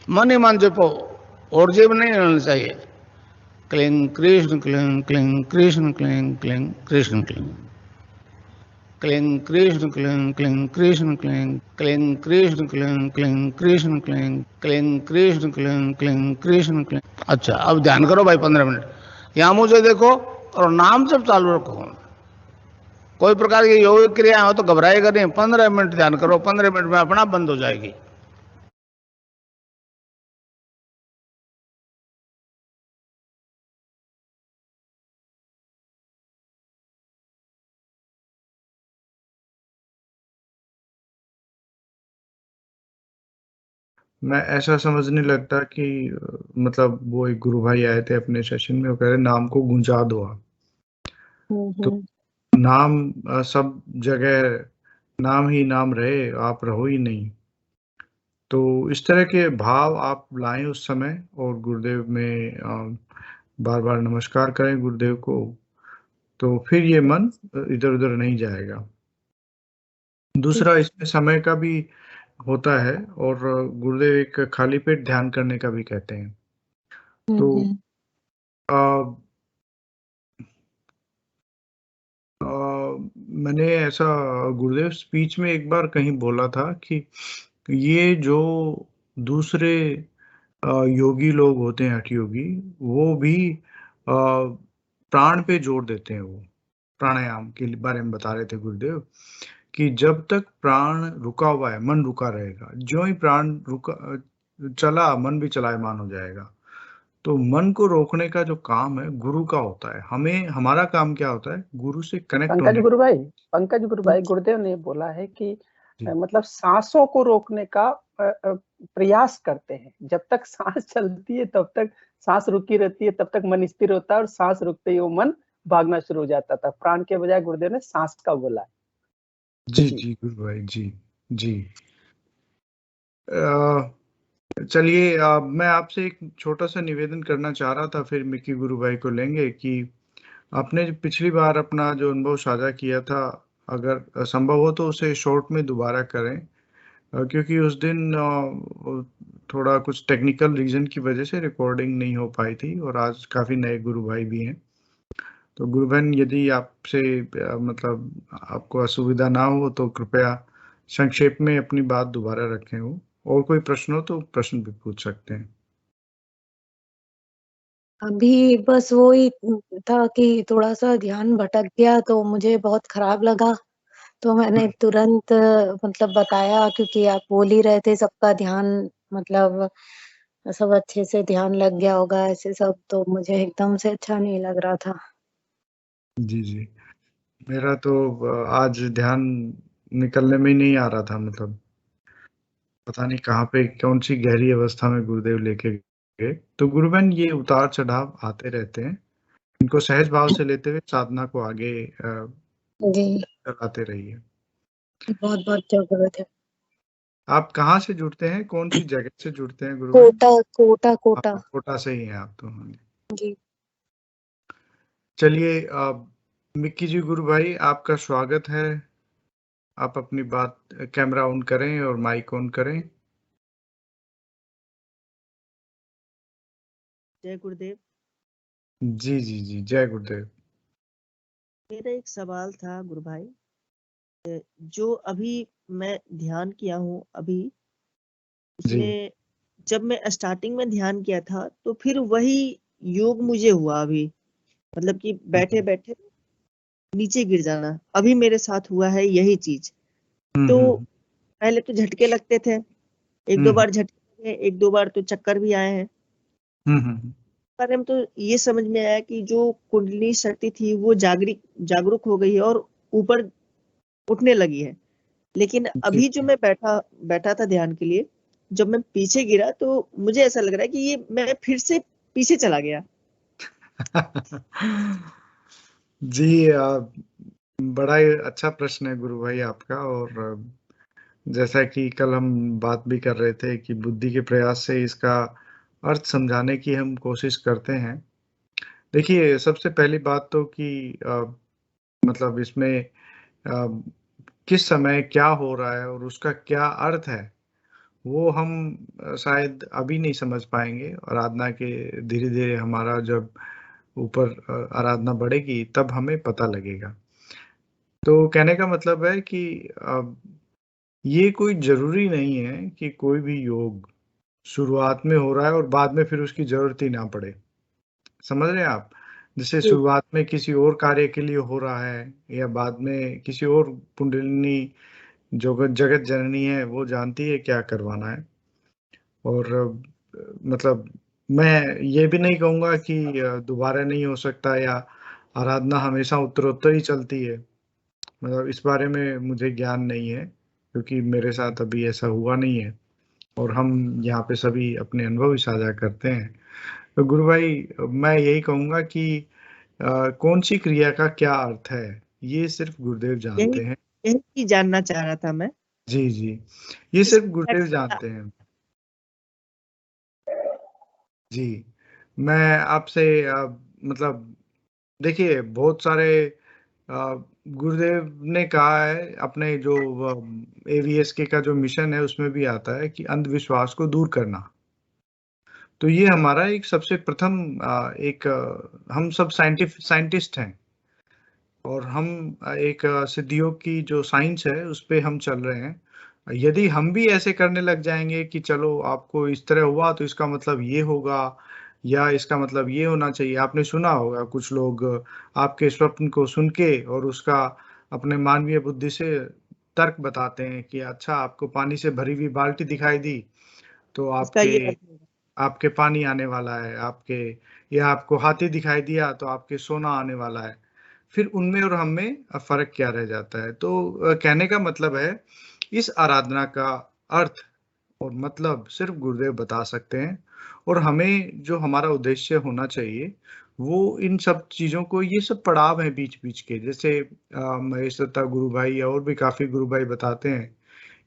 मन ही मन जपो, और जेब नहीं रहना चाहिए। Cling Krishna cling cling Krishna cling cling Krishna cling cling Krishna cling cling Krishna cling cling Krishna cling cling Krishna cling cling Krishna cling cling Krishna cling. अच्छा, अब ध्यान करो भाई 15 मिनट। यहां मुझे देखो और नाम जब चालू रखो। कोई प्रकार की योग क्रिया हो तो घबराएगा नहीं। 15 मिनट ध्यान करो, 15 मिनट में अपना बंद हो जाएगी। मैं ऐसा समझने लगता कि मतलब वो एक गुरु भाई आए थे अपने सेशन में, वो कह रहे नाम को गुंजा दो आप। तो हम्म। नाम सब जगह नाम ही नाम रहे, आप रहो ही नहीं। तो इस तरह के भाव आप लाएं उस समय, और गुरुदेव में बार बार नमस्कार करें गुरुदेव को, तो फिर ये मन इधर उधर नहीं जाएगा। दूसरा, इसमें समय का भी होता है, और गुरुदेव एक खाली पेट ध्यान करने का भी कहते हैं। तो आ, मैंने ऐसा गुरुदेव स्पीच में एक बार कहीं बोला था कि ये जो दूसरे योगी लोग होते हैं, हठ योगी, वो भी प्राण पे जोर देते हैं। वो प्राणायाम के बारे में बता रहे थे गुरुदेव कि जब तक प्राण रुका हुआ है, मन रुका रहेगा। जो ही प्राण रुका चला, मन भी चलायमान हो जाएगा। तो मन को रोकने का जो काम है गुरु का होता है। हमें, हमारा काम क्या होता है? गुरु से कनेक्ट होने। पंकज गुरु भाई, गुरुदेव ने बोला है कि मतलब सांसों को रोकने का प्रयास करते हैं। जब तक सांस चलती है तब तक सांस रुकी रहती है, तब तक मन स्थिर होता है, और सांस रुकते ही वो मन भागना शुरू हो जाता था। प्राण के बजाय गुरुदेव ने सांस का बोला है। जी जी गुरु भाई, जी जी। चलिए, मैं आपसे एक छोटा सा निवेदन करना चाह रहा था, फिर मिक्की गुरु भाई को लेंगे, कि आपने पिछली बार अपना जो अनुभव साझा किया था, अगर संभव हो तो उसे शॉर्ट में दोबारा करें, क्योंकि उस दिन थोड़ा कुछ टेक्निकल रीजन की वजह से रिकॉर्डिंग नहीं हो पाई थी, और आज काफ़ी नए गुरु भाई भी हैं। तो गुरु बहन, यदि आपसे मतलब आपको असुविधा ना हो तो कृपया संक्षेप में अपनी बात दोबारा रखें हो, और कोई प्रश्न हो तो प्रश्न भी पूछ सकते हैं। अभी बस वो ही था कि थोड़ा सा ध्यान भटक गया तो मुझे बहुत खराब लगा, तो मैंने तुरंत मतलब बताया, क्योंकि आप बोल ही रहे थे सबका ध्यान मतलब सब अच्छे से ध्यान लग गया होगा ऐसे सब, तो मुझे एकदम से अच्छा नहीं लग रहा था। जी जी, मेरा तो आज ध्यान निकलने में ही नहीं आ रहा था। मतलब पता नहीं कहाँ पे कौन सी गहरी अवस्था में गुरुदेव लेके गए। तो गुरुबहन, ये उतार चढ़ाव आते रहते हैं, इनको सहज भाव से लेते हुए साधना को आगे जी, चलाते रहिए। बहुत बहुत जरूरत है। आप कहाँ से जुड़ते हैं, कौन सी जगह से जुड़ते हैं गुरुबहन? कोटा कोटा कोटा। कोटा से ही हैं आप तो। हाँ जी। जी। चलिए, मिक्की जी गुरु भाई, आपका स्वागत है। आप अपनी बात, कैमरा ऑन करें और माइक ऑन करें। जय गुरुदेव। जी जी जी, जय गुरुदेव। मेरा एक सवाल था गुरु भाई, जो अभी मैं ध्यान किया हूँ अभी, उसमें जब मैं स्टार्टिंग में ध्यान किया था तो फिर वही योग मुझे हुआ अभी, मतलब कि बैठे बैठे नीचे गिर जाना, अभी मेरे साथ हुआ है यही चीज। तो पहले तो झटके लगते थे, एक दो बार झटके लगे, एक दो बार तो चक्कर भी आए हैं। बारे में तो ये समझ में आया कि जो कुंडली शक्ति थी वो जागरूक हो गई है और ऊपर उठने लगी है। लेकिन अभी जो मैं बैठा था ध्यान के लिए, जब मैं पीछे गिरा तो मुझे ऐसा लग रहा है कि ये मैं फिर से पीछे चला गया। जी, बड़ा ही अच्छा प्रश्न है गुरु भाई आपका। और जैसा कि कल हम बात भी कर रहे थे कि बुद्धि के प्रयास से इसका अर्थ समझाने की हम कोशिश करते हैं। देखिए, सबसे पहली बात तो कि मतलब इसमें किस समय क्या हो रहा है और उसका क्या अर्थ है, वो हम शायद अभी नहीं समझ पाएंगे। आराधना के धीरे धीरे हमारा जब ऊपर आराधना बढ़ेगी तब हमें पता लगेगा। तो कहने का मतलब है कि ये कोई जरूरी नहीं है कि कोई भी योग शुरुआत में हो रहा है और बाद में फिर उसकी जरूरत ही ना पड़े। समझ रहे हैं आप? जैसे जी शुरुआत में किसी और कार्य के लिए हो रहा है या बाद में किसी और कुंडलिनी जो जगत जननी है वो जानती है क्या करवाना है। और मतलब मैं ये भी नहीं कहूंगा कि दोबारा नहीं हो सकता या आराधना हमेशा उत्तरोत्तर ही चलती है। मतलब इस बारे में मुझे ज्ञान नहीं है क्योंकि मेरे साथ अभी ऐसा हुआ नहीं है और हम यहाँ पे सभी अपने अनुभव ही साझा करते हैं। तो गुरु भाई, मैं यही कहूंगा कि कौन सी क्रिया का क्या अर्थ है ये सिर्फ गुरुदेव यही जानते हैं। यही चीज जानना चाह रहा था मैं। जी जी, ये इस सिर्फ गुरुदेव जानते हैं। जी, मैं आपसे मतलब देखिए बहुत सारे गुरुदेव ने कहा है अपने जो एवीएसके का जो मिशन है उसमें भी आता है कि अंधविश्वास को दूर करना। तो ये हमारा एक सबसे प्रथम हम सब साइंटिस्ट हैं और हम एक सिद्धियों की जो साइंस है उस पे हम चल रहे हैं। यदि हम भी ऐसे करने लग जाएंगे कि चलो आपको इस तरह हुआ तो इसका मतलब ये होगा या इसका मतलब ये होना चाहिए। आपने सुना होगा कुछ लोग आपके स्वप्न को सुन के और उसका अपने मानवीय बुद्धि से तर्क बताते हैं कि अच्छा आपको पानी से भरी हुई बाल्टी दिखाई दी तो इसका आपके ये अर्थ होगा। आपके पानी आने वाला है आपके, या आपको हाथी दिखाई दिया तो आपके सोना आने वाला है। फिर उनमें और हम में फर्क क्या रह जाता है? तो कहने का मतलब है इस आराधना का अर्थ और मतलब सिर्फ गुरुदेव बता सकते हैं और हमें जो हमारा उद्देश्य होना चाहिए वो इन सब चीजों को, ये सब पड़ाव है बीच बीच के, जैसे महेश दत्ता गुरु भाई और भी काफी गुरु भाई बताते हैं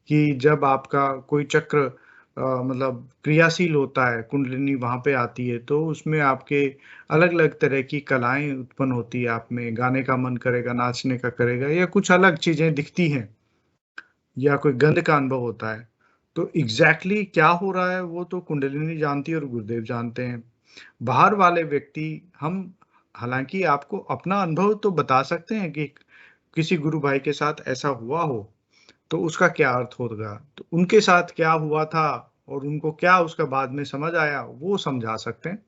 कि जब आपका कोई चक्र मतलब क्रियाशील होता है, कुंडलिनी वहां पे आती है तो उसमें आपके अलग अलग तरह की कलाएं उत्पन्न होती है। आप में गाने का मन करेगा, नाचने का करेगा या कुछ अलग चीजें दिखती हैं या कोई गंध का अनुभव होता है। तो एग्जैक्टली exactly क्या हो रहा है वो तो कुंडलिनी जानती है और गुरुदेव जानते हैं। बाहर वाले व्यक्ति हम हालांकि आपको अपना अनुभव तो बता सकते हैं कि किसी गुरु भाई के साथ ऐसा हुआ हो तो उसका क्या अर्थ होगा, तो उनके साथ क्या हुआ था और उनको क्या उसका बाद में समझ आया वो समझा सकते हैं।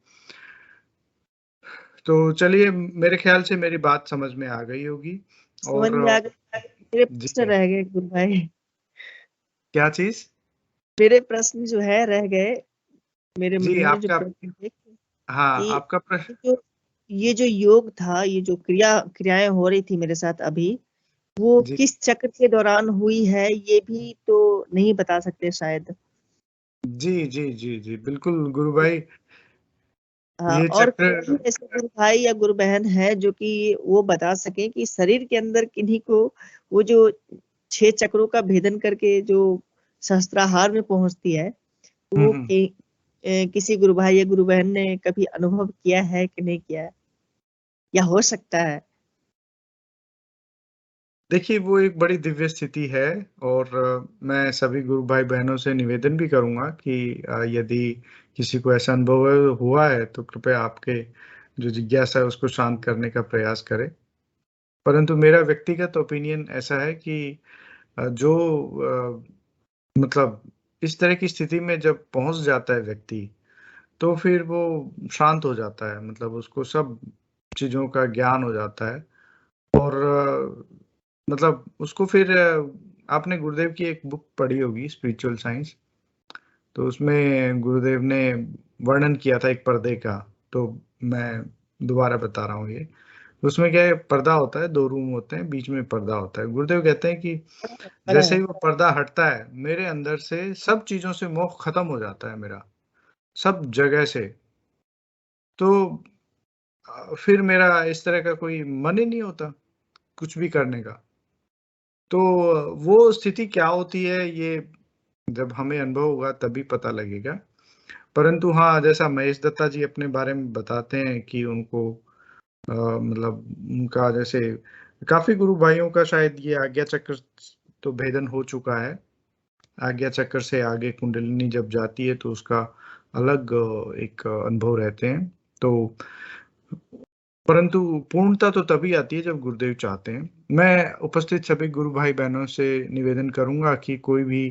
तो चलिए, मेरे ख्याल से मेरी बात समझ में आ गई होगी। समझ और में आ गया। मेरे जी प्रश्न रह गए गुरु भाई। क्या चीज? मेरे प्रश्न जो है रह गए। मेरे मन जी में जो आपका, प्रश्न थे हाँ कि आपका प्रश्न। ये जो योग था, ये जो क्रियाएं हो रही थी मेरे साथ अभी, वो जी किस चक्र के दौरान हुई है ये भी तो नहीं बता सकते शायद। जी जी जी जी बिल्कुल गुरु भाई, हाँ, ये और चक्र। कोई ऐसे गुरु भाई या गुरु बहन है जो कि वो बता सके कि शरीर के अंदर किन्हीं को वो जो 6 चक्रों का भेदन करके जो सहस्त्राहार में पहुंचती है, वो हम्म। किसी गुरु भाई या गुरु बहन ने कभी अनुभव किया है कि नहीं किया है, या हो सकता है? देखिए वो एक बड़ी दिव्य स्थिति है और मैं सभी गुरु भाई बहनों से निवेदन भी करूंगा कि यदि किसी को ऐसा अनुभव हुआ है तो कृपया आपके जो जिज्ञासा है उसको शांत करने का प्रयास करें। परंतु मेरा व्यक्तिगत ओपिनियन ऐसा है कि मतलब इस तरह की स्थिति में जब पहुंच जाता है व्यक्ति तो फिर वो शांत हो जाता है, मतलब उसको सब चीजों का ज्ञान हो जाता है। और मतलब उसको फिर आपने गुरुदेव की एक बुक पढ़ी होगी स्पिरिचुअल साइंस, तो उसमें गुरुदेव ने वर्णन किया था एक पर्दे का। तो मैं दोबारा बता रहा हूँ ये। उसमें क्या है, पर्दा होता है, 2 रूम होते हैं, बीच में पर्दा होता है। गुरुदेव कहते हैं कि पढ़ा जैसे है। ही वो पर्दा हटता है मेरे अंदर से सब चीजों से मोह खत्म हो जाता है मेरा, सब जगह से। तो फिर मेरा इस तरह का कोई मन ही नहीं होता कुछ भी करने का। तो वो स्थिति क्या होती है ये जब हमें अनुभव होगा तभी पता लगेगा। परंतु हाँ, जैसा महेश दत्ता जी अपने बारे में बताते हैं कि उनको मतलब उनका जैसे काफी गुरु भाइयों का शायद ये आज्ञा चक्र तो भेदन हो चुका है आज्ञा चक्र से आगे कुंडलिनी जब जाती है तो उसका अलग एक अनुभव रहते हैं। तो परंतु पूर्णता तो तभी आती है जब गुरुदेव चाहते हैं। मैं उपस्थित सभी गुरु भाई बहनों से निवेदन करूंगा कि कोई भी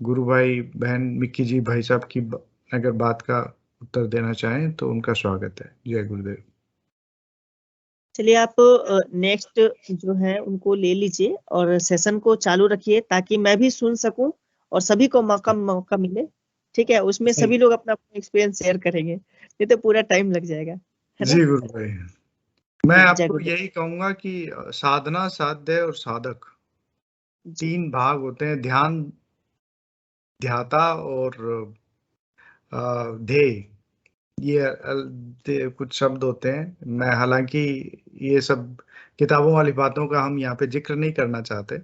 गुरु भाई बहन मिक्की जी भाई साहब की अगर बात का उत्तर देना चाहें तो उनका स्वागत है। जय गुरुदेव। चलिए आप नेक्स्ट जो है उनको ले लीजिए और सेशन को चालू रखिए ताकि मैं भी सुन सकूं और सभी को मौका मिले। ठीक है, उसमें सभी लोग अपना एक्सपीरियंस शेयर करेंगे, नहीं तो पूरा टाइम लग जाएगा, है ना? जी गुरु भाई, मैं जय आपको गुरुदेव। यही कहूंगा कि साधना, साध्य और साधक जी 3 भाग होते हैं। ध्यान, ध्याता और ध्येय, ये कुछ शब्द होते हैं। मैं हालांकि ये सब किताबों वाली बातों का हम यहाँ पे जिक्र नहीं करना चाहते,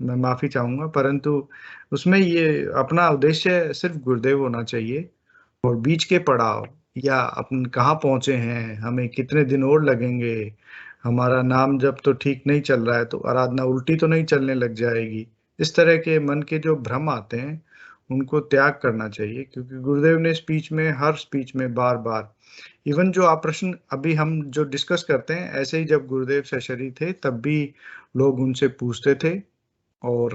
मैं माफी चाहूंगा, परंतु उसमें ये अपना उद्देश्य सिर्फ गुरुदेव होना चाहिए और बीच के पड़ाव या अपन कहाँ पहुंचे हैं, हमें कितने दिन और लगेंगे, हमारा नाम जब तो ठीक नहीं चल रहा है तो आराधना उल्टी तो नहीं चलने लग जाएगी, इस तरह के मन के जो भ्रम आते हैं उनको त्याग करना चाहिए। क्योंकि गुरुदेव ने स्पीच में, हर स्पीच में बार बार, इवन जो आप प्रश्न अभी हम जो डिस्कस करते हैं, ऐसे ही जब गुरुदेव सशरीर थे तब भी लोग उनसे पूछते थे और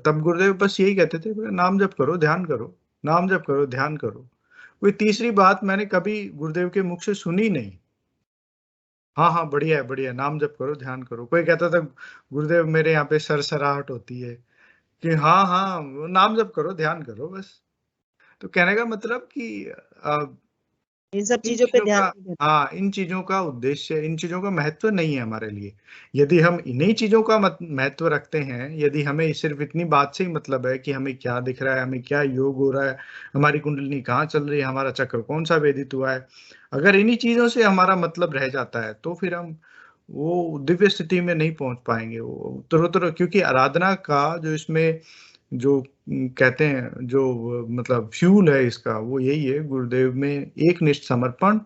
तब गुरुदेव बस यही कहते थे, नाम जप करो, ध्यान करो, नाम जप करो, ध्यान करो। कोई तीसरी बात मैंने कभी गुरुदेव के मुख से सुनी नहीं। हाँ हाँ बढ़िया है, बढ़िया है, नाम जप करो, ध्यान करो। कोई कहता था गुरुदेव मेरे यहाँ पे सरसराहट होती है कि हाँ हाँ नाम जप करो, ध्यान करो बस। तो कहने का मतलब कि इन सब इन चीजों पे चीजों ध्यान का, नहीं देते। हाँ इन चीजों का उद्देश्य, इन चीजों का महत्व नहीं है हमारे लिए। यदि हम इन्हीं चीजों का महत्व रखते हैं, यदि हमें सिर्फ इतनी बात से ही मतलब है कि हमें क्या दिख रहा है, हमें क्या योग हो रहा है, हमारी कुंडलिनी कहाँ चल रही है, हमारा चक्र कौन सा वेदित हुआ है, अगर इन्हीं चीजों से हमारा मतलब रह जाता है तो फिर हम वो दिव्य स्थिति में नहीं पहुंच पाएंगे। वो उत्तरोत्तर, क्योंकि आराधना का जो इसमें जो कहते हैं, जो मतलब फ्यूल है इसका, वो यही है गुरुदेव में एक निष्ठ समर्पण।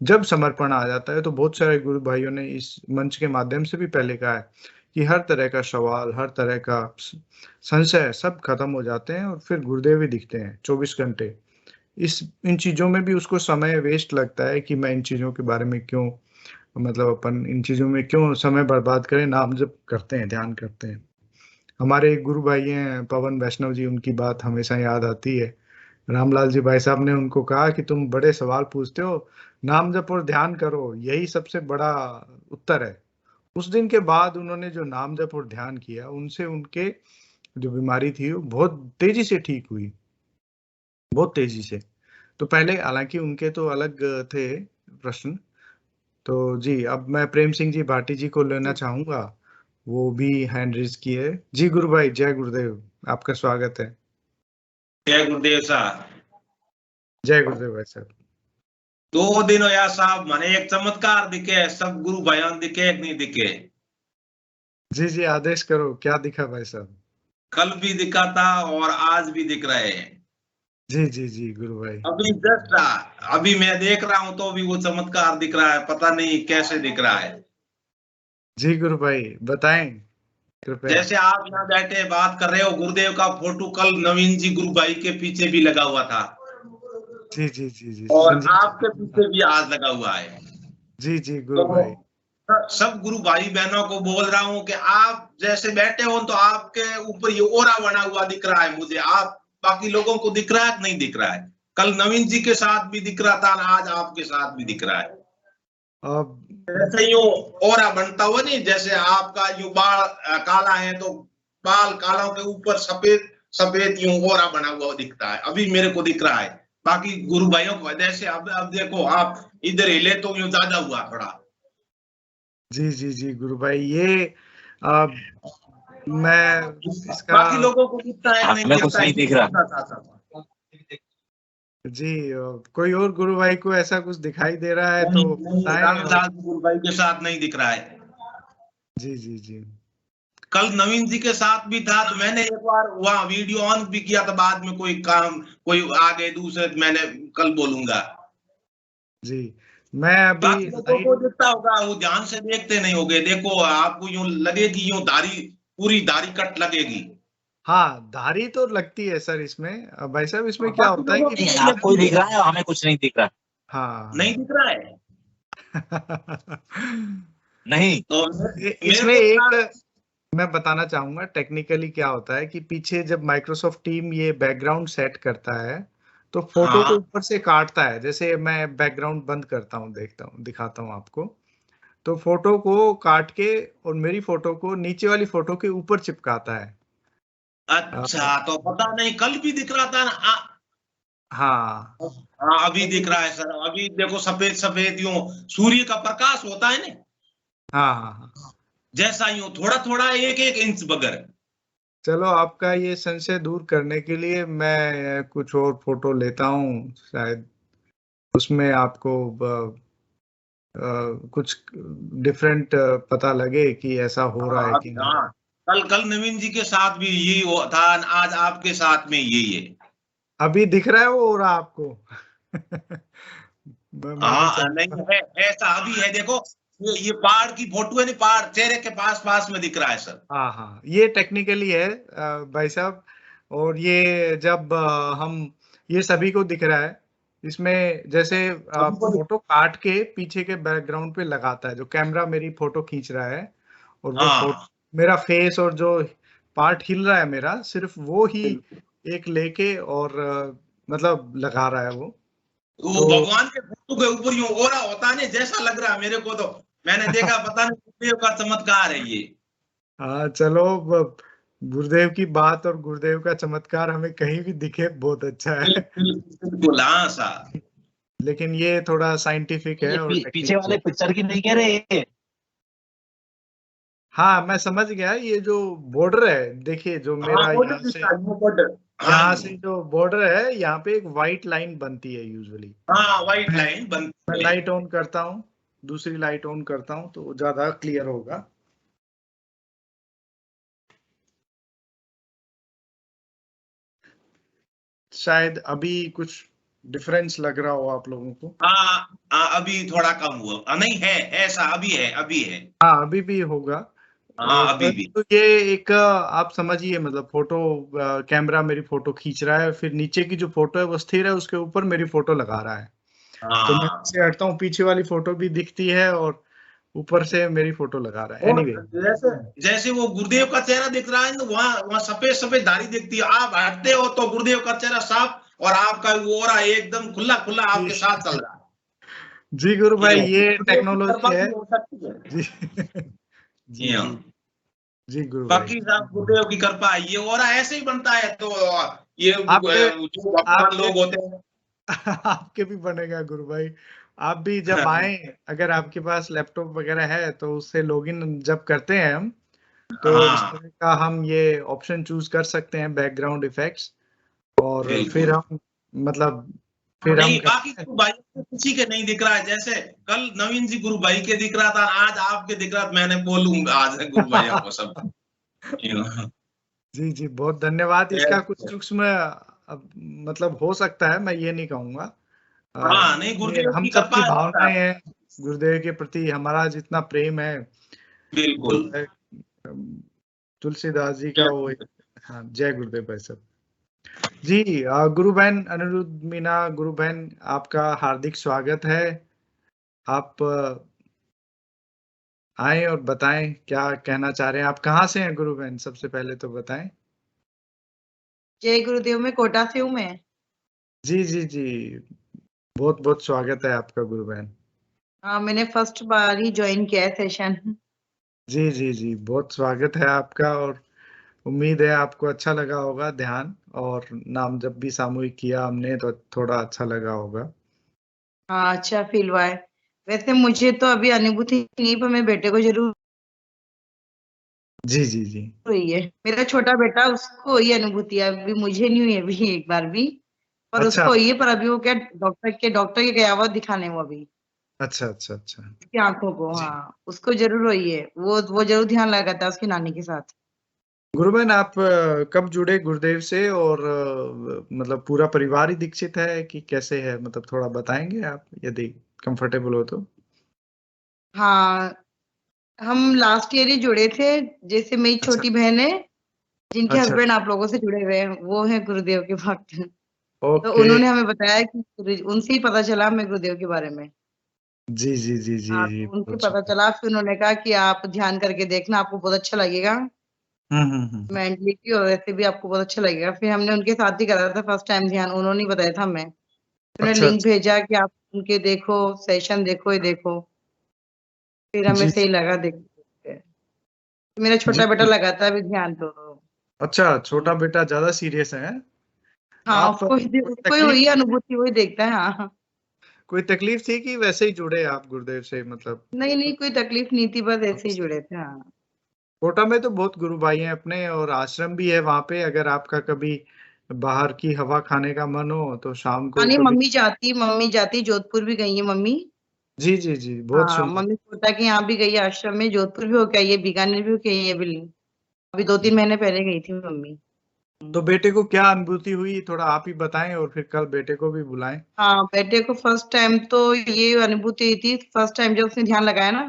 जब समर्पण आ जाता है तो बहुत सारे गुरु भाइयों ने इस मंच के माध्यम से भी पहले कहा है कि हर तरह का सवाल, हर तरह का संशय सब खत्म हो जाते हैं और फिर गुरुदेव ही दिखते हैं 24 घंटे। इन चीजों में भी उसको समय वेस्ट लगता है कि मैं इन चीजों के बारे में क्यों, मतलब अपन इन चीजों में क्यों समय बर्बाद करें, नाम जब करते हैं, ध्यान करते हैं। हमारे एक गुरु भाई हैं पवन वैष्णव जी, उनकी बात हमेशा याद आती है। रामलाल जी भाई साहब ने उनको कहा कि तुम बड़े सवाल पूछते हो, नाम जप और ध्यान करो, यही सबसे बड़ा उत्तर है। उस दिन के बाद उन्होंने जो नाम जप और ध्यान किया, उनसे उनके जो बीमारी थी वो बहुत तेजी से ठीक हुई, बहुत तेजी से। तो पहले हालांकि उनके तो अलग थे प्रश्न। तो जी अब मैं प्रेम सिंह जी भाटी जी को लेना चाहूंगा, वो भी हैंड रेज किए। जी गुरु भाई, जय गुरुदेव, आपका स्वागत है। जय गुरुदेव साहब। जय गुरुदेव भाई साहब। 2 दिन होया साहब, मने एक चमत्कार दिखे, सब गुरु भाइयों दिखे एक नहीं दिखे। जी जी आदेश करो, क्या दिखा भाई साहब? कल भी दिखा था और आज भी दिख रहे हैं। जी जी जी गुरु भाई। अभी जस्ट अभी मैं देख रहा हूं तो भी वो चमत्कार दिख रहा है, पता नहीं कैसे दिख रहा है। जी गुरु भाई बताएं कृपया। जैसे आप यहाँ बैठे बात कर रहे हो, गुरुदेव का फोटो कल नवीन जी गुरु भाई के पीछे भी लगा हुआ था। जी जी जी जी और संजीव आपके पीछे भी आज लगा हुआ है। जी जी गुरु भाई। सब गुरु भाई बहनों को बोल रहा हूं कि आप जैसे बैठे हो तो आपके ऊपर ये ओरा बना हुआ दिख रहा है मुझे। आप बाकी लोगों को दिख रहा है कि नहीं दिख रहा है? कल नवीन जी के साथ भी दिख रहा था, आज आपके साथ भी दिख रहा है। अब जैसे यूं ओरा बनता हुआ नहीं, जैसे आपका यूं बाल काला है तो बाल कालों के ऊपर सफेद सफेद यूं ओरा बना हुआ दिखता है, अभी मेरे को दिख रहा है। बाकी गुरु भाइयों को जैसे अब देखो आप इधर हिले तो यूं ज्यादा हुआ थोड़ा। जी जी जी गुरु भाई, ये मैं इसका बाकी लोगों को दिखता है नहीं कुछ नहीं दिख रहा। जी कोई और गुरु भाई को ऐसा कुछ दिखाई दे रहा है तो बताएं। गुरु भाई के साथ नहीं दिख रहा है। जी जी जी कल नवीन जी के साथ भी था तो मैंने एक बार वहां वीडियो ऑन भी किया था, बाद में कोई काम कोई आ गए दूसरे, मैंने कल बोलूंगा। जी मैं अभी बाकी लोगों को दिखता होगा, वो ध्यान से देखते नहीं होगे। देखो आपको यूं लगेगी, यूं दाढ़ी पूरी दाढ़ी कट लगेगी। हाँ, धारी तो लगती है सर इसमें। भाई साहब इसमें क्या बाकी होता है लोगों कि की आपको ही दिख रहा है, हमें कुछ नहीं दिख रहा। हाँ नहीं दिख रहा है नहीं, तो इसमें मेरे को एक मैं बताना चाहूंगा टेक्निकली क्या होता है कि पीछे जब माइक्रोसॉफ्ट टीम ये बैकग्राउंड सेट करता है तो फोटो को हाँ ऊपर से काटता है। जैसे मैं बैकग्राउंड बंद करता हूँ, देखता हूँ, दिखाता हूँ आपको। तो फोटो को काट के और मेरी फोटो को नीचे वाली फोटो के ऊपर चिपकाता है। अच्छा, तो पता नहीं, कल भी दिख रहा था ना। हाँ हाँ अभी दिख रहा है सर। अभी देखो सफेद सफेद यूं सूर्य का प्रकाश होता है ना, हाँ हाँ हाँ। जैसा यूं थोड़ा थोड़ा एक एक इंच बगर। चलो आपका ये संशय दूर करने के लिए मैं कुछ और फोटो लेता हूँ, शायद उसमें आपको कुछ डिफरेंट पता लगे कि ऐसा हो रहा है कि नहीं। हाँ, कल कल नवीन जी के साथ भी यही था, आज आपके साथ में यही है। अभी दिख रहा है वो हो रहा आपको मैंने हाँ नहीं है, ऐसा अभी है। देखो ये पहाड़ की फोटो है ना, पहाड़ चेहरे के पास पास में दिख रहा है सर। हाँ हाँ, ये टेक्निकली है भाई साहब। और ये जब हम ये सभी को दिख रहा है इसमें, जैसे फोटो काट के पीछे के बैकग्राउंड पे लगाता है, जो कैमरा मेरी फोटो खींच रहा है और वो फोटो हाँ मेरा फेस और जो पार्ट हिल रहा है मेरा, सिर्फ वो ही एक लेके और मतलब लगा रहा है वो। वो तो भगवान के फोटो के ऊपर यूं ओरा होता है ना, जैसा लग रहा है मेरे को। तो मैंने देखा, पता नहीं गुरुदेव का चमत्कार है ये। हाँ चलो, गुरुदेव की बात और गुरुदेव का चमत्कार हमें कहीं भी दिखे बहुत अच्छा है बिल्कुल हाँ सर। लेकिन ये थोड़ा साइंटिफिक है ये और पीछे वाले टेक्निकल। पिक्चर की नहीं कह रहे ये? हाँ मैं समझ गया, ये जो बॉर्डर है देखिए, जो हाँ मेरा बॉर्डर दिख रहा है, वो बॉर्डर। हाँ यहाँ से जो बॉर्डर है, यहाँ पे एक वाइट लाइन बनती है यूजुअली। हाँ व्हाइट मैं लाइन मैं बनती है। लाइट ऑन करता हूँ, दूसरी लाइट ऑन करता हूँ तो ज्यादा क्लियर होगा। शायद अभी कुछ डिफरेंस लग रहा हो आप लोगों को। हाँ अभी थोड़ा कम हुआ। नहीं है ऐसा, अभी है, अभी है। हाँ अभी भी होगा। हाँ अभी भी। परंतु ये एक आप समझिए, मतलब फोटो कैमरा मेरी फोटो खींच रहा है, फिर नीचे की जो फोटो है वो स्थिर है, उसके ऊपर मेरी फोटो लगा रहा है। तो मैं हाँ से हटता हूँ, पीछे वाली फोटो भी दिखती है और ऊपर से मेरी फोटो लगा रहा है। और एनीवे जैसे जैसे वो गुरुदेव का चेहरा दिख रहा है ना, वहाँ वहाँ सफेद सफेद दाढ़ी दिखती है। आप हटते हो तो गुरुदेव का चेहरा साफ, और आपका वो ओरा एकदम खुला खुला आपके साथ चल रहा है। जी गुरु भाई, ये गुरुदेव की टेक्नोलॉजी कृपा है। भी हो सकती है। जी जी जी हाँ। जी जी गुरु भाई। बाकी साहब गुरुदेव की कृपा है, ये ओरा ऐसे ही बनता है। तो ये आपके जो भगवान आपके लोग होते हैं। आपके भी बनेगा गुरु भाई। आप भी जब आए, अगर आपके पास लैपटॉप वगैरह है तो उससे लॉगिन जब करते हैं हम, तो इस हाँ तरह का हम ये ऑप्शन चूज कर सकते हैं, बैकग्राउंड इफेक्ट्स। और फिर बिल्कुल। हम मतलब फिर हम नहीं बाकी गुरु भाई को किसी के नहीं दिख रहा है। जैसे कल नवीन जी गुरु भाई के दिख रहा था, आज आपके दिख रहा था। मैंने बोलूंगा आज गुरु भाइयों को सब। जी जी, बहुत धन्यवाद। इसका कुछ सूक्ष्म मतलब हो सकता है, मैं ये नहीं कहूंगा। हाँ नहीं, ये गुरुदेव हम की सबकी कृपा है भावनाएं साहब। हैं, गुरुदेव के प्रति हमारा जितना प्रेम है बिल्कुल। जो है, तुलसीदास जी का वो। हाँ, जय गुरुदेव भाई साहब। जी गुरु बहन अनिरुद्ध मीना, गुरु बहन आपका हार्दिक स्वागत है। आप आए और बताएं क्या कहना चाह रहे हैं। आप कहाँ से हैं गुरु बहन, सबसे पहले तो बताएं। जय गुरुदेव, मैं कोटा से हूँ मैं। जी जी जी, बहुत बहुत स्वागत है आपका गुरु बहन। हाँ, मैंने फर्स्ट बार ही ज्वाइन किया है सेशन। जी जी जी, बहुत स्वागत है आपका। और उम्मीद है आपको अच्छा लगा होगा ध्यान, और नाम जब भी सामूहिक किया हमने तो थोड़ा अच्छा लगा होगा। हाँ, अच्छा फील हुआ है। वैसे मुझे तो अभी अनुभूति नहीं, पर मेरे बेटे को जरूर जी जी जी। हुई है। मेरा छोटा बेटा, उसको ये अनुभूति है, अभी मुझे नहीं हुई अभी एक बार भी, पर अच्छा उसको ये। पर अभी वो क्या डॉक्टर के गया हुआ दिखाने, वो अभी अच्छा अच्छा अच्छा। उसकी आंखों को। जी हाँ, उसको जरूर हुई है। वो जरूर ध्यान लगाता है उसकी नानी के साथ। गुरु बहन, आप कब जुड़े गुरुदेव से, और मतलब पूरा परिवार ही दीक्षित है कि कैसे है, मतलब थोड़ा बताएंगे आप यदि कंफर्टेबल हो तो। हाँ, हम लास्ट ईयर ही जुड़े थे। जैसे मेरी अच्छा छोटी बहन है, जिनके अच्छा। हस्बैंड आप लोगों से जुड़े हुए हैं, वो है गुरुदेव के भक्त। तो ओके। उन्होंने हमें बताया कि उनसे ही पता चला हमें गुरुदेव के बारे में। जी जी जी जी हाँ, जी, तो उनसे बहुत पता सुंदर। चला, फिर उन्होंने कहा कि आप ध्यान करके देखना, आपको बहुत अच्छा लगेगा, मेंटली भी और वैसे भी आपको बहुत अच्छा लगेगा। फिर हमने उनके साथ ही करा था फर्स्ट टाइम ध्यान, उन्होंने ही बताया था हमें। फिर उन्होंने अच्छा लिंक भेजा कि आप उनके देखो, सेशन देखो, ये देखो। फिर हमें जी सही लगा, देखते। मेरा जी। छोटा बेटा लगाता है अभी ध्यान तो। अच्छा, छोटा बेटा ज्यादा सीरियस है? हाँ, आप उसको कोई उसको ही तकलीफ हुई है अनुभूति, वही देखता है। हाँ, कोई तकलीफ थी कि वैसे ही जुड़े आप गुरुदेव से, मतलब? नहीं नहीं, कोई तकलीफ नहीं थी, बस ऐसे ही जुड़े थे। हाँ, कोटा में तो बहुत गुरु भाई हैं अपने, और आश्रम भी है वहां पे। अगर आपका कभी बाहर की हवा खाने का मन हो तो शाम हाँ, को नहीं, कभी। मम्मी जाती, जोधपुर भी गई है मम्मी। जी जी जी, बहुत हाँ, सुंदर। मम्मी कोटा के यहाँ भी गई है आश्रम में, जोधपुर भी होके आई है, बीकानेर भी होके आई है अभी। अभी 2-3 महीने पहले गई थी मम्मी। तो बेटे को क्या अनुभूति हुई, थोड़ा आप ही बताएं, और फिर कल बेटे को भी बुलाएं। हाँ, बेटे को फर्स्ट टाइम तो ये अनुभूति हुई थी, फर्स्ट टाइम जब उसने ध्यान लगाया ना,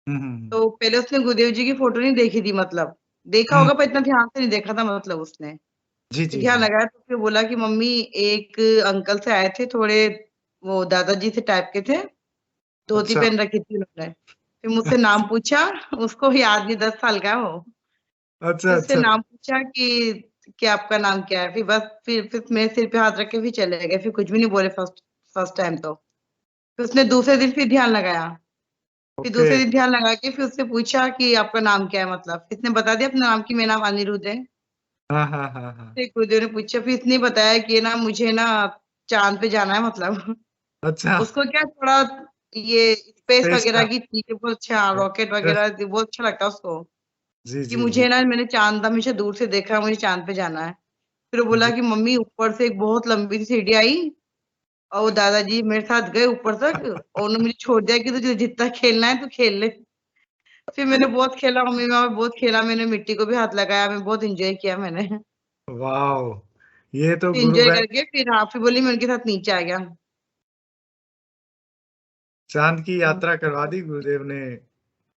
हम्म। तो पहले उसने गुरुदेव जी की फोटो नहीं देखी थी, मतलब देखा हम्म, होगा पर इतना ध्यान से नहीं देखा था, मतलब उसने जी फिर जी ध्यान जी। लगाया तो फिर बोला कि मम्मी, एक अंकल से आए थे, थोड़े वो दादाजी से टाइप के थे, धोती अच्छा पहन रखी थी उन्होंने। फिर मुझसे नाम पूछा, उसको याद नहीं, 10 साल का है वो। अच्छा फिर उससे अच्छा। नाम पूछा कि आपका नाम क्या है, फिर बस फिर मेरे सिर पे हाथ रख के फिर चले गए, फिर कुछ भी नहीं बोले फर्स्ट फर्स्ट टाइम तो। फिर उसने दूसरे दिन फिर ध्यान लगाया, फिर ओके। दूसरे दिन ध्यान लगा के फिर उससे पूछा कि आपका नाम क्या है, मतलब इसने बता दिया अपना नाम कि मेरा नाम अनिरुद्ध है। हाँ हाँ हाँ हाँ। फिर गुरुदेव ने पूछा, फिर इसने बताया कि ना मुझे ना चांद पे जाना है, मतलब अच्छा। उसको क्या थोड़ा ये स्पेस स्पेस वगैरह का। की चीजें बहुत अच्छा, रॉकेट इंटरेस्ट। वगैरह बहुत अच्छा लगता है उसको, जी कि जी जी मुझे ना, मैंने चांद हमेशा दूर से देखा, मुझे चांद पे जाना है। फिर वो बोला जी। कि मम्मी, ऊपर से एक बहुत लंबी सी सीढ़ी आई, और वो दादाजी मेरे साथ गए ऊपर तक, और उन्होंने मुझे छोड़ दिया कि तुझे जितना खेलना है तू खेल ले। फिर मैंने बहुत खेला, मम्मी में बहुत खेला, मैंने मिट्टी को भी हाथ लगाया, मैं बहुत एंजॉय किया मैंने। वाह, ये तो गुरु एंजॉय बहन। करके फिर हाँ, फिर बोली मैं उनके साथ नीचे आ गया। चांद की हम्म, यात्रा करवा दी गुरुदेव ने।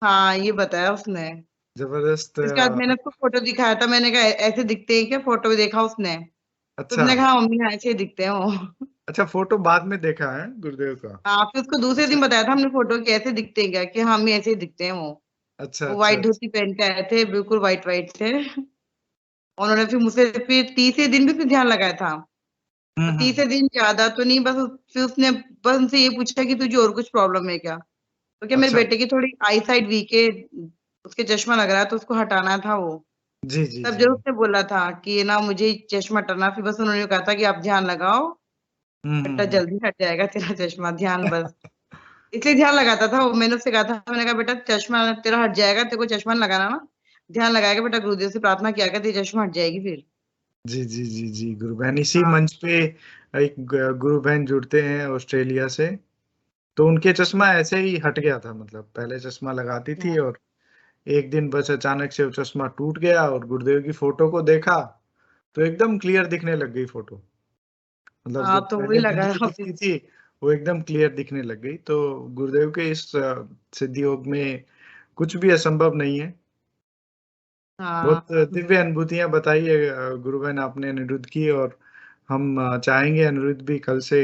हाँ, ये बताया उसने। जबरदस्त। इसके बाद मैंने उसको फोटो दिखाया था, मैंने कहा ऐसे दिखते हैं क्या, फोटो भी देखा उसने, तो अच्छा उसने कहा मम्मी हाँ, ऐसे ही दिखते हैं वो। अच्छा, फोटो बाद में देखा है गुरुदेव का? हाँ, फिर उसको दूसरे अच्छा दिन बताया था हमने फोटो कि ऐसे दिखते हैं क्या, कि हाँ मम्मी ऐसे ही दिखते हैं वो। अच्छा वो अच्छा व्हाइट अच्छा। धोती पहन के आए थे, बिल्कुल व्हाइट व्हाइट थे। उन्होंने फिर मुझसे फिर तीसरे दिन भी फिर ध्यान लगाया था। तो तीसरे हम्म। दिन ज्यादा तो नहीं, बस फिर उसने बस उनसे ये पूछा कि तुझे और कुछ प्रॉब्लम है क्या, तो क्या मेरे अच्छा। बेटे की थोड़ी आई साइड वीक है, उसके चश्मा लग रहा है तो उसको हटाना था वो। जी जी तब जी। जब उसने बोला था कि ये ना मुझे चश्मा हटाना, फिर बस उन्होंने कहा था कि आप ध्यान लगाओ, बेटा हम्म। जल्दी हट जाएगा तेरा चश्मा, ध्यान बस। इसलिए ध्यान लगाता था वो, मैंने उससे कहा था, मैंने कहा बेटा चश्मा तेरा हट जाएगा, तेरे को चश्मा नहीं लगाना ना, ध्यान लगाएगा बेटा, गुरुदेव से प्रार्थना किया कर, तेरी चश्मा हट जाएगी फिर। जी जी जी जी, गुरु बहन इसी हाँ, मंच पे एक गुरु बहन जुड़ते हैं ऑस्ट्रेलिया से। तो उनके चश्मा ऐसे ही हट गया था, मतलब पहले चश्मा लगाती थी, और एक दिन बस अचानक से वो चश्मा टूट गया, और गुरुदेव की फोटो को देखा तो एकदम क्लियर दिखने लग गई फोटो। मतलब जो हाँ, तो वही पहले लगा धुंधली फिर। दिखती थी वो एकदम क्लियर दिखने लग गई। तो गुरुदेव के इस सिद्धि योग में कुछ भी असंभव नहीं है। हाँ, बहुत दिव्य अनुभूतियां बताई है गुरु बहन आपने अनिरुद्ध की, और हम चाहेंगे अनिरुद्ध भी कल से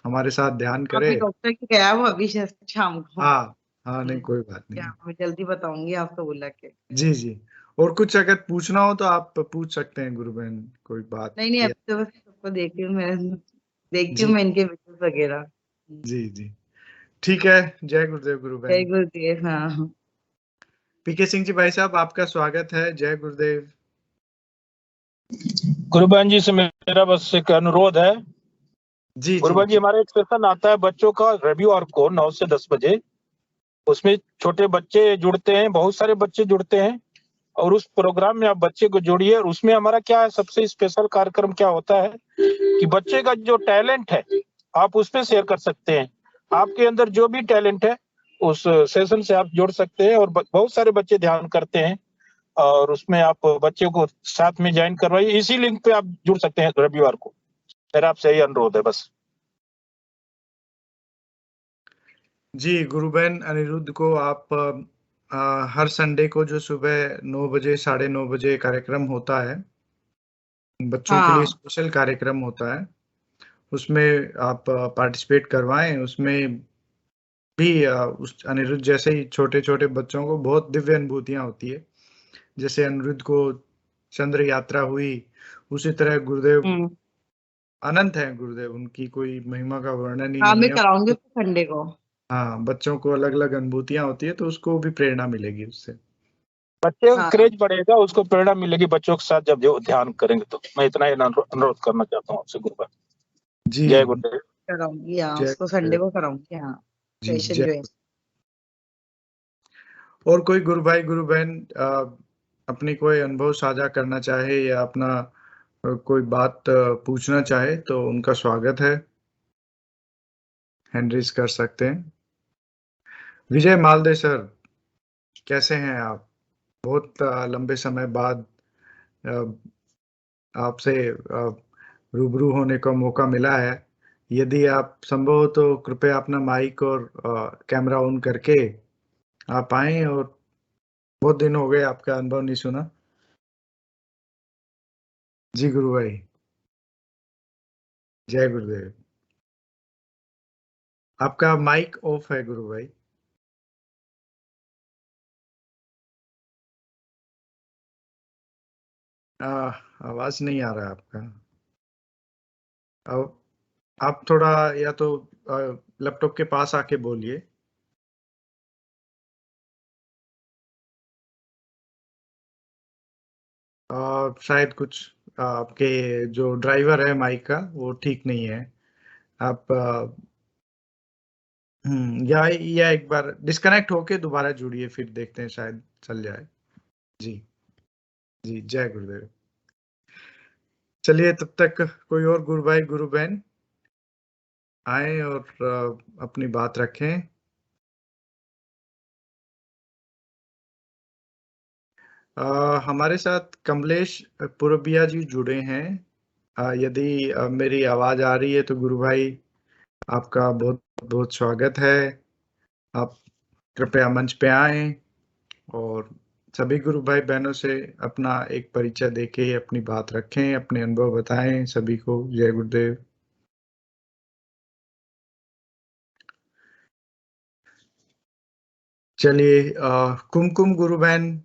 हमारे साथ ध्यान करे। अभी डॉक्टर के गया वो अभी शाम को। हाँ हाँ, नहीं कोई बात क्या नहीं। मैं जल्दी बताऊंगी आपको बोला के। जी जी। और कुछ अगर पूछना हो तो आप पूछ सकते हैं गुरु बहन, कोई बात नहीं नहीं, या। अभी तो बस सबको देख रही हूँ मैं, देखती हूँ जी मैं इनके वीडियोस वगैरह। जी जी। ठीक है। जय गुरुदेव गुरु जय बहन। गुरुदेव। हाँ, पीके सिंह जी भाई साहब, आपका स्वागत है। जय गुरुदेव। गुरुबहन जी से मेरा बस एक अनुरोध है। जी जी गुरुबहन जी, जी। हमारा एक सेशन आता है बच्चों का रविवार को 9 से 10 बजे। उसमें छोटे बच्चे जुड़ते हैं, बहुत सारे बच्चे जुड़ते हैं, और उस प्रोग्राम में आप बच्चे को जोड़िए। और उसमें हमारा क्या है, सबसे स्पेशल कार्यक्रम क्या होता है कि बच्चे का जो टैलेंट है आप उस पर शेयर कर सकते हैं। आपके अंदर जो भी टैलेंट है उस सेशन से आप जोड़ सकते हैं, और बहुत सारे बच्चे ध्यान करते हैं, और उसमें आप बच्चे को साथ में ज्वाइन करवाइए। इसी लिंक पे आप जुड़ सकते हैं रविवार को। मेरा आपसे यही अनुरोध है बस। जी, गुरु बहन अनिरुद्ध को आप हर संडे को जो सुबह 9 बजे 9:30 बजे कार्यक्रम होता है, बच्चों के लिए हाँ स्पेशल कार्यक्रम होता है, उसमें आप पार्टिसिपेट करवाएं। उसमें भी उस अनिरुद्ध जैसे ही छोटे-छोटे बच्चों को बहुत दिव्य अनुभूतियाँ होती है। जैसे अनिरुद्ध को चंद्र यात्रा हुई, उसी तरह गुरुदेव अनंत हैं गुरुदेव, उनकी कोई महिमा का वर्णन ही हाँ नहीं मैं है। कराऊंगी संडे को। हाँ, बच्चों को अलग-अलग अनुभूतियाँ होती है, तो उसको भी प्रेरणा मिलेगी उससे। बच्चे का हाँ क्रेज बढ़ेगा, उसको प्रेरणा मिलेगी बच्चों के साथ जब जो ध्यान करेंगे। तो मैं इतना ही अनुरोध करना चाहता हूँ आपसे गुरुभाई। जी, जय गुरुदेव। कराऊंगी, हाँ जय उसको संडे गुरुदेव। को कराऊंगी, हाँ जी, सेशन जय। जो है। और कोई गुरु भाई गुरु बहन अपनी कोई अनुभव साझा करना चाहे या अपना कोई बात पूछना चाहे तो उनका स्वागत है, हैंड रेज कर सकते हैं। विजय मालदे सर, कैसे हैं आप? बहुत लंबे समय बाद आपसे रूबरू होने का मौका मिला है। यदि आप संभव हो तो कृपया अपना माइक और कैमरा ऑन करके आप आए, और बहुत दिन हो गए आपका अनुभव नहीं सुना। जी गुरु भाई, जय गुरुदेव। आपका माइक ऑफ है गुरु भाई। आवाज नहीं आ रहा है आपका। अब आप थोड़ा या तो लैपटॉप के पास आके बोलिए। शायद कुछ आपके जो ड्राइवर है माइक का वो ठीक नहीं है। आप या एक बार डिस्कनेक्ट होके दोबारा जुड़िए, फिर देखते हैं शायद चल जाए। जी जी, जय गुरुदेव। चलिए, तब तक कोई और गुरु भाई गुरु बहन आए और अपनी बात रखें। हमारे साथ कमलेश पुरबिया जी जुड़े हैं। यदि मेरी आवाज आ रही है तो गुरु भाई आपका बहुत बहुत स्वागत है। आप कृपया मंच पे आएं और सभी गुरु भाई बहनों से अपना एक परिचय देके अपनी बात रखें, अपने अनुभव बताएं सभी को। जय गुरुदेव। चलिए, कुमकुम गुरु बहन,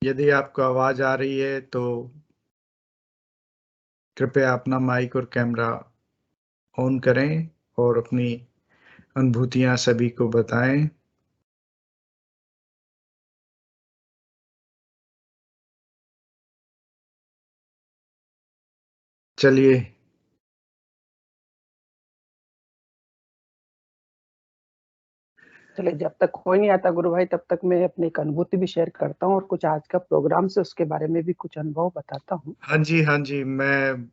यदि आपको आवाज आ रही है तो कृपया अपना माइक और कैमरा ऑन करें और अपनी अनुभूतियां सभी को बताएं। चलिए, चलिए, जब तक कोई नहीं आता गुरु भाई तब तक मैं अपनी एक अनुभूति भी शेयर करता हूँ और कुछ आज का प्रोग्राम से उसके बारे में भी कुछ अनुभव बताता हूँ। हाँ जी, हाँ जी, मैं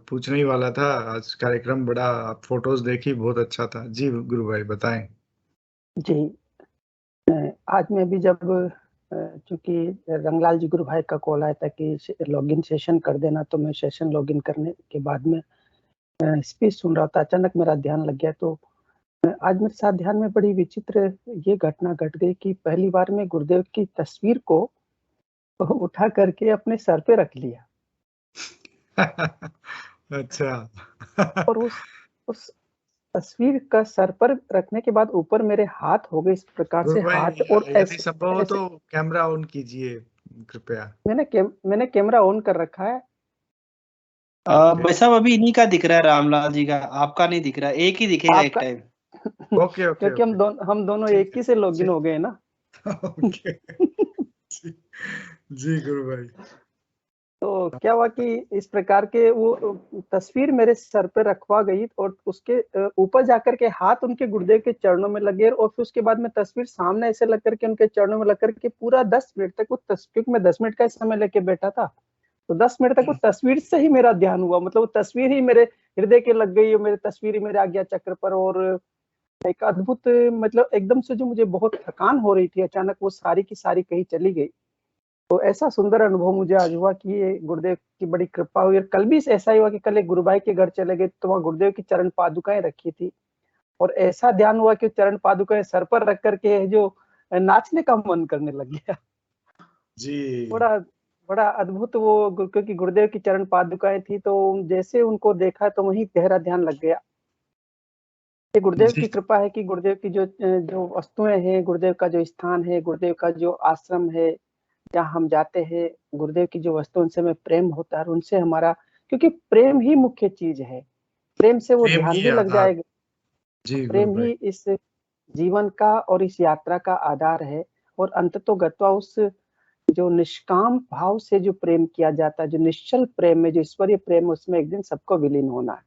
पूछने ही वाला था। आज कार्यक्रम बड़ा, फोटोज देखी, बहुत अच्छा था। जी गुरु भाई बताएं। जी, आज मैं भी जब चूंकि रंगलाल जी गुरु भाई का कॉल आया था कि लॉगिन सेशन कर देना, तो मैं सेशन लॉगिन करने के बाद में स्पीच सुन रहा था। अचानक मेरा ध्यान लग गया। तो आज मेरे साथ ध्यान में बड़ी विचित्र ये घटना घट गई कि पहली बार में गुरुदेव की तस्वीर को उठा करके अपने सर पे रख लिया। अच्छा। और उस तस्वीर का सर पर रखने के बाद ऊपर मेरे हाथ हो गए इस प्रकार गुरु से, भाई, हाथ और यदि संभव हो ऐसे तो कैमरा ऑन कीजिए कृपया। मैंने कैमरा ऑन कर रखा है। भाई साहब अभी इन्हीं का दिख रहा है, रामलाल जी का, आपका नहीं दिख रहा। एक ही दिखेगा एक आपका टाइम। ओके ओके क्योंकि हम दोनों ठीक एक ही से लॉगिन ठीक। हो गए ना। ओके। जी गुरु भाई। तो क्या हुआ कि इस प्रकार के वो तस्वीर मेरे सर पे रखवा गई और उसके ऊपर जाकर के हाथ उनके गुरुदेव के चरणों में लगे, और फिर उसके बाद में तस्वीर सामने ऐसे लग करके उनके चरणों में लग करके पूरा 10 मिनट तक वो तस्वीर, क्योंकि मैं 10 मिनट का समय लेके बैठा था, तो 10 मिनट तक वो तस्वीर से ही मेरा ध्यान हुआ। मतलब वो तस्वीर ही मेरे हृदय के लग गई, मेरे तस्वीर ही मेरे आज्ञा चक्र पर। और एक अद्भुत, मतलब एकदम से जो मुझे बहुत थकान हो रही थी, अचानक वो सारी की सारी कहीं चली गई। तो ऐसा सुंदर अनुभव मुझे आज हुआ कि ये गुरुदेव की बड़ी कृपा हुई। और कल भी ऐसा ही हुआ कि कल एक गुरु भाई के घर चले गए, तो वहाँ गुरुदेव की चरण पादुकाएं रखी थी, और ऐसा ध्यान हुआ कि चरण पादुकाएं सर पर रख करके जो नाचने का मन करने लग गया। जी बड़ा बड़ा अद्भुत वो क्योंकि गुरुदेव की चरण पादुकाएं थी, तो जैसे उनको देखा तो वहीं गहरा ध्यान लग गया। ये गुरुदेव जी की कृपा है कि गुरुदेव की जो वस्तुएं हैं, गुरुदेव का जो स्थान है, गुरुदेव का जो आश्रम है, जहाँ हम जाते हैं, गुरुदेव की जो वस्तु उनसे हमें प्रेम होता है और उनसे हमारा, क्योंकि प्रेम ही मुख्य चीज है, प्रेम से वो प्रेम ध्यान ही भी लग आधार। जाएगा। जी गुरु प्रेम भाई। ही इस जीवन का और इस यात्रा का आधार है। और अंततोगत्वा उस जो निष्काम भाव से जो प्रेम किया जाता है, जो निश्चल प्रेम है, जो ईश्वरीय प्रेम है, उसमें एक दिन सबको विलीन होना है।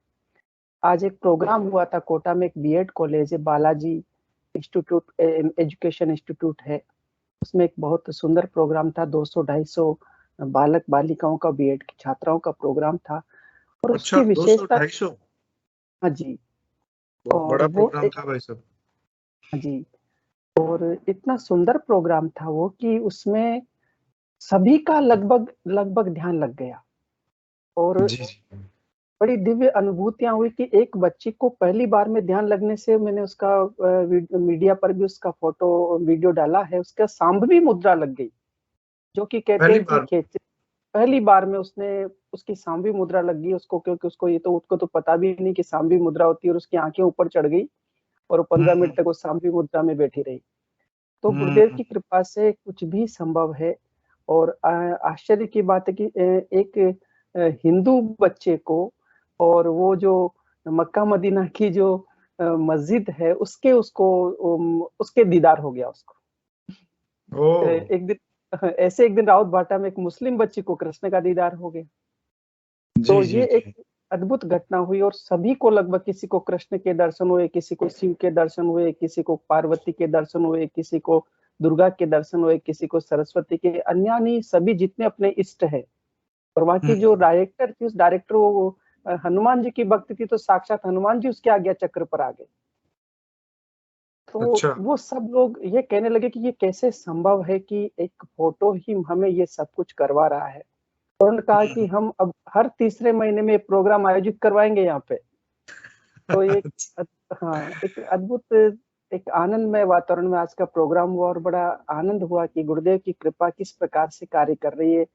आज एक प्रोग्राम हुआ था कोटा में, एक बीएड कॉलेज है, बालाजी इंस्टीट्यूट एजुकेशन इंस्टीट्यूट है, उसमें एक बहुत सुंदर प्रोग्राम था। 200-250 बालक बालिकाओं का, बीएड की छात्राओं का प्रोग्राम था। और अच्छा, उसकी विशेषता, 200-250? हाँ जी, बहुत और बड़ा वो प्रोग्राम था भाई साहब। हाँ जी, और इतना सुंदर प्रोग्राम था वो कि उसमें सभी का लगभग लगभग ध्यान लग गया। और जी जी। बड़ी दिव्य अनुभूतियां हुई कि एक बच्ची को पहली बार में ध्यान लगने से, मैंने उसका मीडिया पर भी उसका फोटो वीडियो डाला है, उसका सांभवी मुद्रा लग गई, जो कि कहते पहली हैं कि बार? पहली बार में उसकी सांभवी मुद्रा लग गई उसको, क्योंकि उसको तो पता भी नहीं कि सांभवी मुद्रा होती है, और उसकी आंखें ऊपर चढ़ गई और 15 मिनट तक वो सांभवी मुद्रा में बैठी रही। तो गुरुदेव की कृपा से कुछ भी संभव है। और आश्चर्य की बात है कि एक हिंदू बच्चे को, और वो जो मक्का मदीना की जो मस्जिद है, उसके दीदार हो गया उसको। एक दिन राउत भाटा में एक मुस्लिम बच्ची को कृष्ण का दीदार हो गया। तो जी ये जी एक अद्भुत घटना हुई, और सभी को लगभग, किसी को कृष्ण के दर्शन हुए, किसी को शिव के दर्शन हुए, किसी को पार्वती के दर्शन हुए, किसी को दुर्गा के दर्शन हुए, किसी को सरस्वती के, अन्यानी सभी जितने अपने इष्ट है। और वहाँ की जो डायरेक्टर थी, उस डायरेक्टर वो हनुमान जी की भक्त थी, तो साक्षात हनुमान जी उसके आज्ञा चक्र पर आ गए। तो अच्छा। वो सब लोग ये कहने लगे कि ये कैसे संभव है कि एक फोटो ही हमें ये सब कुछ करवा रहा है। और उन्होंने कहा कि हम अब हर तीसरे महीने में प्रोग्राम आयोजित करवाएंगे यहाँ पे। तो हाँ, एक अद्भुत, एक आनंदमय वातावरण में आज का प्रोग्राम हुआ, और बड़ा आनंद हुआ कि गुरुदेव की कृपा किस प्रकार से कार्य कर रही है।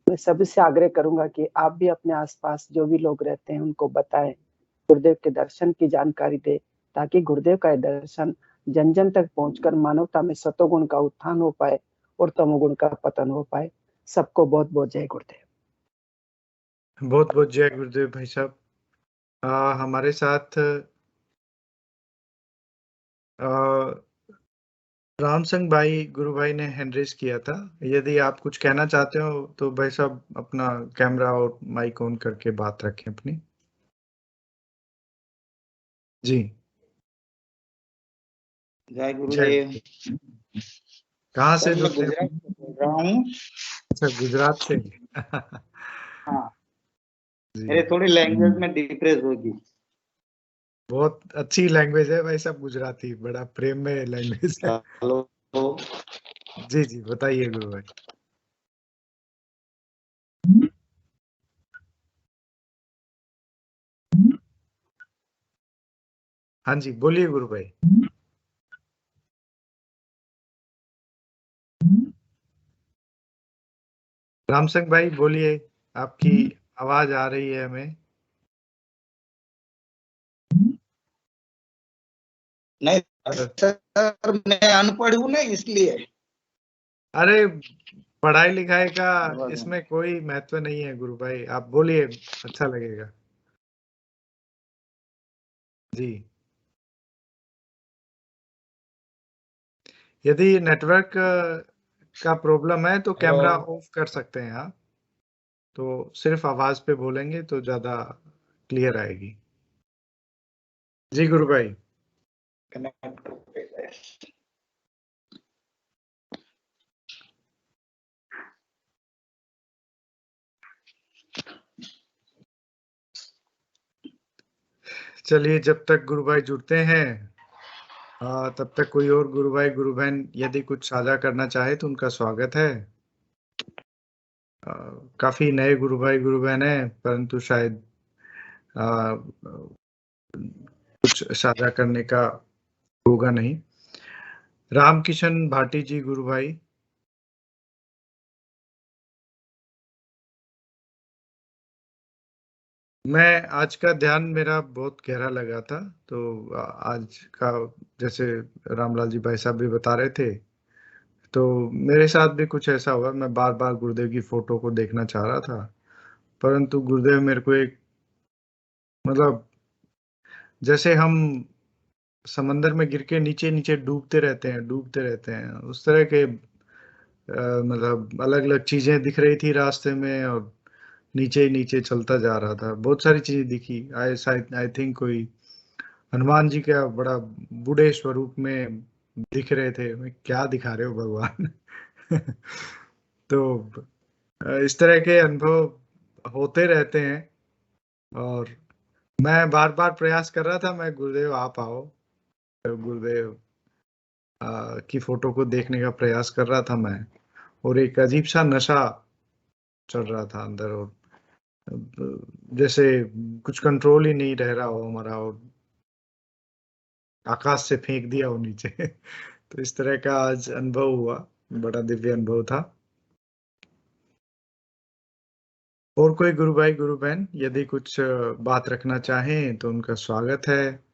मैं सभी से आग्रह करूंगा कि आप भी अपने आसपास जो भी लोग रहते हैं उनको बताएं, गुरुदेव के दर्शन की जानकारी दे, ताकि गुरुदेव का दर्शन जन जन तक पहुंचकर मानवता में सतोगुण का उत्थान हो पाए और तमोगुण का पतन हो पाए। सबको बहुत बहुत जय गुरुदेव। बहुत बहुत जय गुरुदेव भाई साहब। हमारे साथ राम सिंह भाई, गुरु भाई ने हैंड रेज किया था। यदि आप कुछ कहना चाहते हो तो भाई साहब अपना कैमरा और माइक ऑन करके बात रखें अपनी। जी जय गुरुदेव। कहाँ से सर मैं जुड़ते हैं? गुजरात से बोल रहा हूँ। अच्छा, गुजरात से। हाँ, जी, मेरे थोड़ी लैंग्वेज में डिफरेंस होगी। बहुत अच्छी लैंग्वेज है भाई साहब, गुजराती बड़ा प्रेम में लैंग्वेज है। हेलो। जी जी, बताइए गुरु भाई। हाँ जी, बोलिए गुरु भाई। राम सिंह भाई बोलिए, आपकी आवाज आ रही है हमें। नहीं सर, मैं अनपढ़ हूँ ना, इसलिए। अरे पढ़ाई लिखाई का इसमें कोई महत्व नहीं है गुरु भाई, आप बोलिए, अच्छा लगेगा। जी, यदि नेटवर्क का प्रॉब्लम है तो कैमरा ऑफ कर सकते हैं आप, तो सिर्फ आवाज पे बोलेंगे तो ज्यादा क्लियर आएगी। जी गुरु भाई। चलिए, जब तक गुरु भाई जुड़ते हैं तब तक कोई और गुरु भाई गुरु बहन यदि कुछ साझा करना चाहे तो उनका स्वागत है। काफी नए गुरु भाई गुरु बहन हैं, परंतु शायद कुछ साझा करने का होगा नहीं। रामकिशन भाटी जी गुरु भाई। मैं आज का ध्यान मेरा बहुत गहरा लगा था, तो आज का जैसे रामलाल जी भाई साहब भी बता रहे थे, तो मेरे साथ भी कुछ ऐसा हुआ। मैं बार बार गुरुदेव की फोटो को देखना चाह रहा था, परंतु गुरुदेव मेरे को एक मतलब जैसे हम समंदर में गिर के नीचे नीचे डूबते रहते हैं, उस तरह के मतलब अलग अलग चीजें दिख रही थी रास्ते में, और नीचे ही नीचे चलता जा रहा था। बहुत सारी चीजें दिखी। आई थिंक कोई हनुमान जी का बड़ा बूढ़े स्वरूप में दिख रहे थे। मैं क्या दिखा रहे हो भगवान। तो इस तरह के अनुभव होते रहते हैं, और मैं बार बार प्रयास कर रहा था, मैं गुरुदेव आप आओ, तो गुरुदेव की फोटो को देखने का प्रयास कर रहा था मैं, और एक अजीब सा नशा चल रहा था अंदर, और जैसे कुछ कंट्रोल ही नहीं रह रहा हो हमारा, और आकाश से फेंक दिया हो नीचे। तो इस तरह का आज अनुभव हुआ, बड़ा दिव्य अनुभव था। और कोई गुरु भाई गुरु बहन यदि कुछ बात रखना चाहें तो उनका स्वागत है।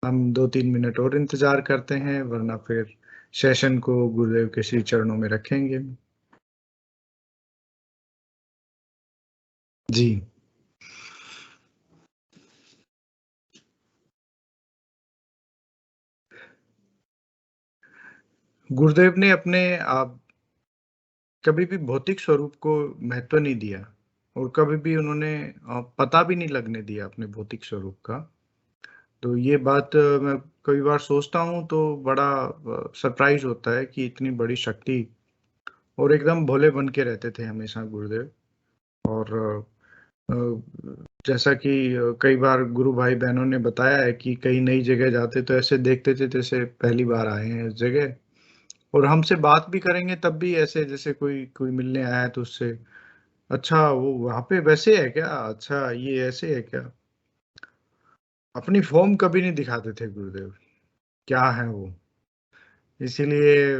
हम 2-3 मिनट और इंतजार करते हैं, वरना फिर सेशन को गुरुदेव के श्री चरणों में रखेंगे। जी। गुरुदेव ने अपने आप कभी भी भौतिक स्वरूप को महत्व नहीं दिया, और कभी भी उन्होंने पता भी नहीं लगने दिया अपने भौतिक स्वरूप का। तो ये बात मैं कई बार सोचता हूँ तो बड़ा सरप्राइज होता है कि इतनी बड़ी शक्ति, और एकदम भोले बन के रहते थे हमेशा गुरुदेव। और जैसा कि कई बार गुरु भाई बहनों ने बताया है कि कहीं नई जगह जाते तो ऐसे देखते थे जैसे पहली बार आए हैं इस जगह, और हमसे बात भी करेंगे तब भी ऐसे जैसे कोई कोई मिलने आया है तो उससे, अच्छा वो वहां पे वैसे है क्या, अच्छा ये ऐसे है क्या। अपनी फॉर्म कभी नहीं दिखाते थे गुरुदेव, क्या है वो। इसीलिए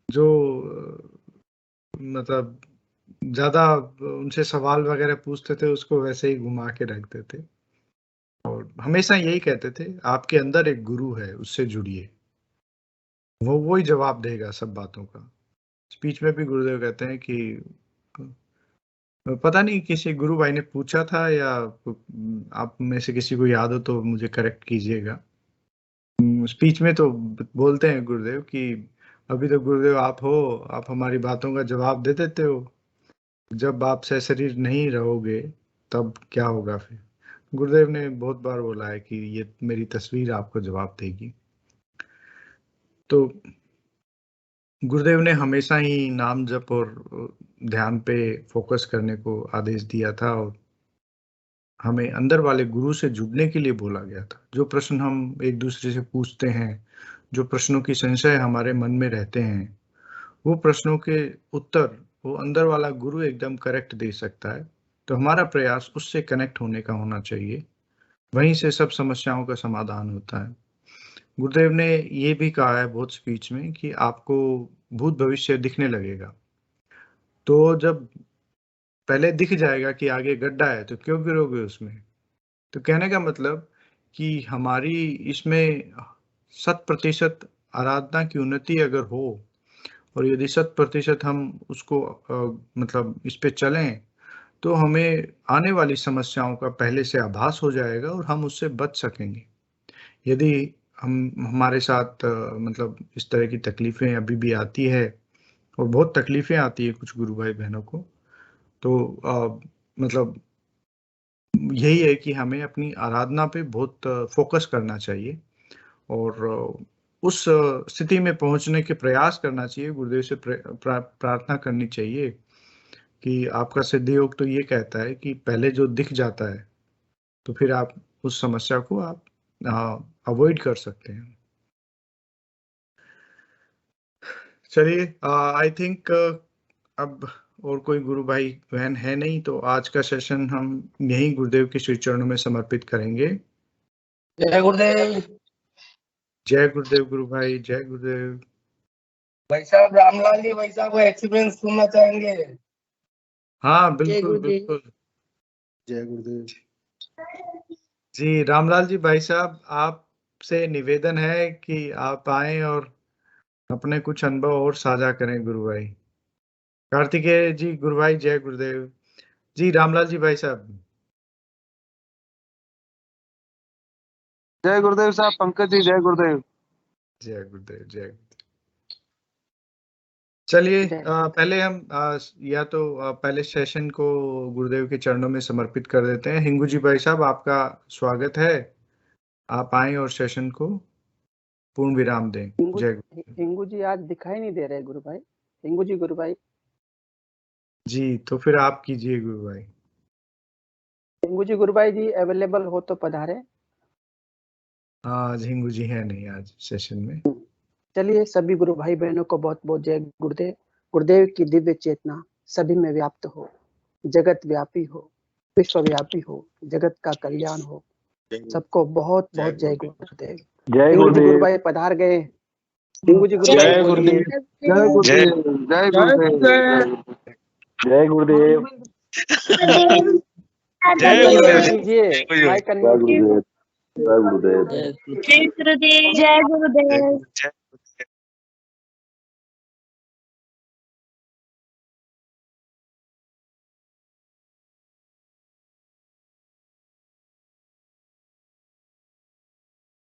जो मतलब ज्यादा उनसे सवाल वगैरह पूछते थे उसको वैसे ही घुमा के रखते थे, और हमेशा यही कहते थे आपके अंदर एक गुरु है, उससे जुड़िए, वो ही जवाब देगा सब बातों का। स्पीच में भी गुरुदेव कहते हैं कि पता नहीं किसी गुरु भाई ने पूछा था, या आप में से किसी को याद हो तो मुझे करेक्ट कीजिएगा। स्पीच में तो बोलते हैं गुरुदेव कि अभी तो गुरुदेव आप हो, आप हमारी बातों का जवाब दे देते हो, जब आप सशरीर नहीं रहोगे तब क्या होगा फिर। गुरुदेव ने बहुत बार बोला है कि ये मेरी तस्वीर आपको जवाब देगी। तो गुरुदेव ने हमेशा ही नाम जप और ध्यान पे फोकस करने को आदेश दिया था, और हमें अंदर वाले गुरु से जुड़ने के लिए बोला गया था। जो प्रश्न हम एक दूसरे से पूछते हैं, जो प्रश्नों की संशय हमारे मन में रहते हैं, वो प्रश्नों के उत्तर वो अंदर वाला गुरु एकदम करेक्ट दे सकता है। तो हमारा प्रयास उससे कनेक्ट होने का होना चाहिए, वहीं से सब समस्याओं का समाधान होता है। गुरुदेव ने ये भी कहा है बहुत स्पीच में कि आपको भूत भविष्य दिखने लगेगा, तो जब पहले दिख जाएगा कि आगे गड्ढा है तो क्यों गिरोगे उसमें। तो कहने का मतलब कि हमारी इसमें 100% आराधना की उन्नति अगर हो, और यदि 100% हम उसको मतलब इस पे चलें, तो हमें आने वाली समस्याओं का पहले से आभास हो जाएगा और हम उससे बच सकेंगे। यदि हम हमारे साथ मतलब इस तरह की तकलीफें अभी भी आती है, और बहुत तकलीफें आती है कुछ गुरु भाई बहनों को, तो मतलब यही है कि हमें अपनी आराधना पे बहुत फोकस करना चाहिए, और उस स्थिति में पहुंचने के प्रयास करना चाहिए। गुरुदेव से प्रार्थना करनी चाहिए कि आपका सिद्धि योग तो ये कहता है कि पहले जो दिख जाता है तो फिर आप उस समस्या को आप अवॉइड कर सकते हैं। चलिए, आई थिंक अब और कोई गुरु भाई बहन है नहीं, तो आज का सेशन हम यहीं गुरुदेव के श्री चरणों में समर्पित करेंगे। जय गुरुदेव। जय गुरुदेव गुरु भाई, जय गुरुदेव। भाई साहब रामलाल जी, भाई साहब एक्सपीरियंस सुनना चाहेंगे। हाँ जय बिल्कुल गुरुदेव। बिल्कुल। जय गुरुदेव। जी रामलाल जी भाई साहब, आपसे निवेदन है कि आप आए और अपने कुछ अनुभव और साझा करें गुरु भाई। कार्तिकेय जी गुरु भाई, जय गुरुदेव। जी रामलाल जी भाई साहब। जय गुरुदेव साहब। पंकज जी जय गुरुदेव। जय गुरुदेव, जय गुरुदेव। चलिए जय पहले हम या तो पहले सेशन को गुरुदेव के चरणों में समर्पित कर देते हैं। हिंगू जी भाई साहब, आपका स्वागत है, आप आए और सेशन को पूर्ण विराम दें। हिंगू जय गुरुदेव। हिंगू जी आज दिखाई नहीं दे रहे गुरु भाई। हिंगू जी गुरु भाई। जी तो फिर आप कीजिए गुरु भाई। हिंगू जी गुरु भाई जी अवेलेबल हो तो पधारे। आज हिंगू जी है नहीं आज सेशन में। चलिए सभी गुरु भाई बहनों को बहुत बहुत जय गुरुदेव। गुरुदेव की दिव्य चेतना सभी में व्याप्त हो, जगत व्यापी हो, विश्वव्यापी हो, जगत का कल्याण हो। सबको बहुत बहुत जय गुरुदेव। जय हिंगू जी गुरु गुरुदेव। भाई पधार गए। हिंगू जी गुरु भाई जय बोलिए। गुरुदेव। जय गुरुदेव। जय गुरुदेव। जय गुरुदेव। जय गुरुदेव कीजिए। माइक अनम्यूट कीजिए। जय गुरुदेव। जय गुरुदेव। जय गुरुदेव।